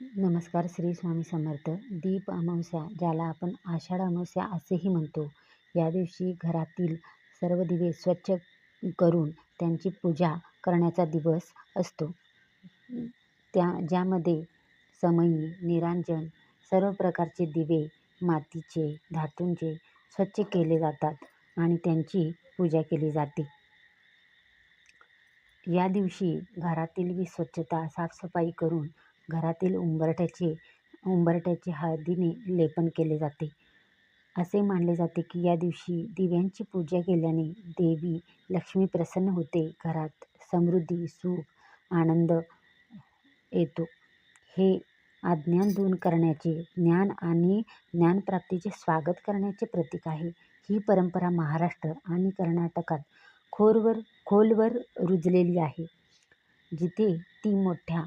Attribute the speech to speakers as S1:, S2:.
S1: नमस्कार. श्री स्वामी समर्थ. दीप अमावस्या, ज्याला आपण आषाढ अमावस्या असेही म्हणतो, या दिवशी घरातील सर्व दिवे स्वच्छ करून त्यांची पूजा करण्याचा दिवस असतो. ज्यामध्ये समई, निरांजन, सर्व प्रकारचे दिवे मातीचे, धातूंचे स्वच्छ केले जातात आणि त्यांची पूजा केली जाते. या दिवशी घरातील स्वच्छता, साफसफाई करून घरातील उंबरठ्याचे हळदीने लेपन केले जाते. असे मानले जाते की या दिवशी दिव्यांची पूजा केल्याने देवी लक्ष्मी प्रसन्न होते, घरात समृद्धी, सुख, आनंद येतो. हे अज्ञान दूर करण्याचे, ज्ञान आणि ज्ञानप्राप्तीचे स्वागत करण्याचे प्रतीक आहे. ही परंपरा महाराष्ट्र आणि कर्नाटकात खोलवर रुजलेली आहे, जिथे ती मोठ्या